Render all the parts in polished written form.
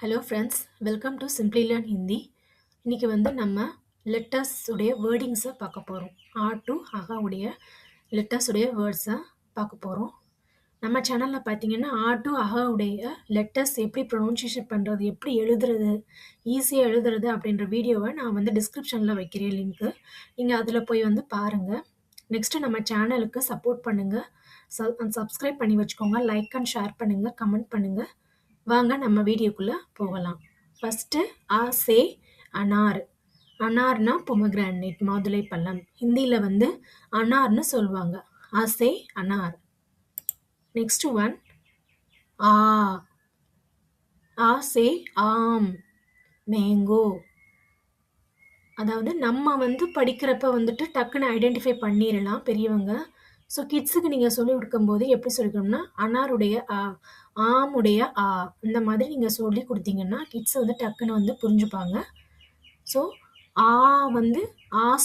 Hello friends, welcome to simply learn Hindi. இன்றைக்கி நம்ம letters உடைய வேர்டிங்ஸை பார்க்க போகிறோம். டு அகாவுடைய லெட்டர்ஸ் உடைய வேர்ட்ஸை பார்க்க போகிறோம். நம்ம சேனலில் பார்த்தீங்கன்னா டு அகாவுடைய லெட்டர்ஸ் எப்படி ப்ரொனவுன்சியேஷன் பண்ணுறது, எப்படி எழுதுறது, ஈஸியாக எழுதுறது அப்படின்ற வீடியோவை நான் டிஸ்கிரிப்ஷனில் வைக்கிறேன் லிங்க்கு. நீங்கள் அதில் போய் பாருங்கள். நெக்ஸ்ட்டு நம்ம சேனலுக்கு சப்போர்ட் பண்ணுங்கள், சப்ஸ்கிரைப் பண்ணி வச்சுக்கோங்க, லைக் அண்ட் ஷேர் பண்ணுங்கள், கமெண்ட் பண்ணுங்கள். வாங்க நம்ம வீடியோக்குள்ளே போகலாம். ஃபஸ்ட்டு சே அனார். அனார்னா பொமக்ரானேட், மாதுளை பழம். ஹிந்தியில் அனார்னு சொல்லுவாங்க. சே அனார். நெக்ஸ்ட் ஒன் சே ஆம், மேங்கோ. அதாவது நம்ம படிக்கிறப்ப டக்குன்னு ஐடென்டிஃபை பண்ணிடலாம் பெரியவங்க. ஸோ கிட்ஸுக்கு நீங்கள் சொல்லிக் கொடுக்கும்போது எப்படி சொல்லிக்கணும்னா அனாருடைய ஆமுடைய இந்த மாதிரி நீங்கள் சொல்லி கொடுத்தீங்கன்னா கிட்ஸ் டக்குன்னு புரிஞ்சுப்பாங்க. ஸோ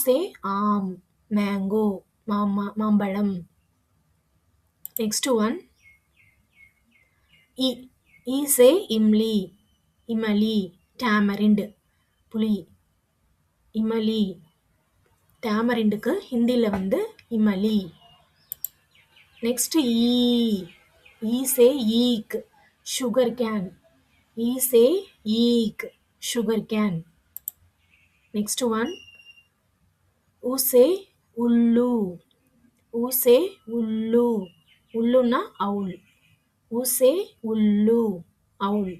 சே ஆம், மேங்கோ, மாம்பழம். நெக்ஸ்ட் ஒன் சே இம்லி, இமலி, டேமரிண்ட், புளி. இமலி, டேமரிண்டுக்கு ஹிந்தியில் இமலி. நெக்ஸ்ட் சே ஈக், சுகர் கேன். சே ஈக், சுகர் கேன். நெக்ஸ்ட் ஒன் உசே உள்ளு. உசே உள்ளு, உள்ளுன்னா அவுல். உசே உள்ளு, அவுல்.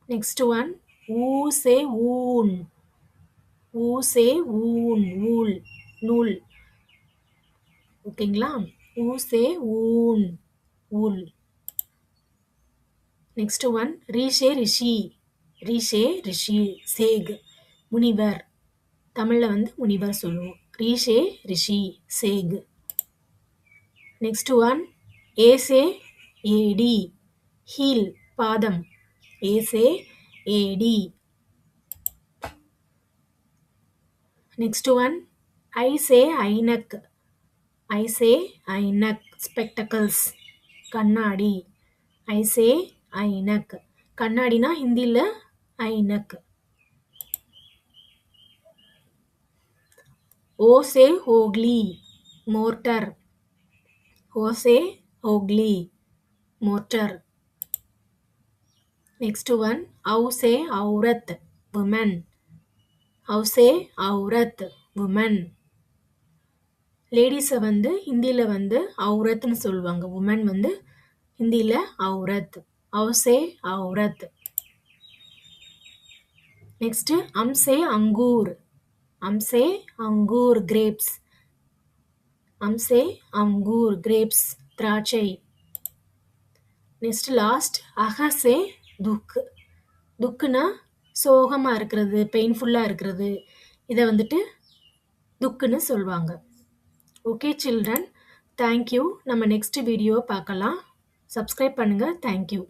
நெக்ஸ்ட் ஒன் ஊசே ஊன். ஊசே ஊன், ஊல், நூல். ஓகேங்களா? ஊசே ஊன், ஊல். நெக்ஸ்ட் ஒன் ரீஷே ரிஷி. ரீஷே ரிஷி, சேக், முனிவர். தமிழில் முனிவர் சொல்லுவோம். ரீஷே ரிஷி, சேக். நெக்ஸ்ட் ஒன் ஏசே ஏடி, ஹீல், பாதம். ஏசே ஏடி. நெக்ஸ்ட் ஒன் ஐசே ஐனக். ஐசே ஐனக், ஸ்பெக்டக்கல்ஸ், கண்ணாடி. ஐசே ஐனக், கண்ணாடினா ஹிந்தியில் ஐனக். ஓசே ஹோக்லி, மோர்டர். ஓசே ஹோக்லி, மோர்டர். நெக்ஸ்ட் ஒன் அவுசே அவுரத், உமன். அவுசே அவுரத், உமன். லேடிஸை ஹிந்தியில் அவுரத்னு சொல்லுவாங்க. உமன் ஹிந்தியில் அவுரத். அவுசே அவுரத். நெக்ஸ்ட் அம்சே அங்கூர். அம்சே அங்கூர், கிரேப்ஸ். அம்சே அங்கூர், கிரேப்ஸ், திராட்சை. நெக்ஸ்ட் லாஸ்ட் அகசே துக். துக்குனா சோகமாக இருக்கிறது, பெயின்ஃபுல்லாக இருக்கிறது. இதை துக்குன்னு சொல்லுவாங்க. Okay children, thank you. நம்ம நெக்ஸ்ட் வீடியோவை பார்க்கலாம். சப்ஸ்கிரைப் பண்ணுங்கள். தேங்க்யூ.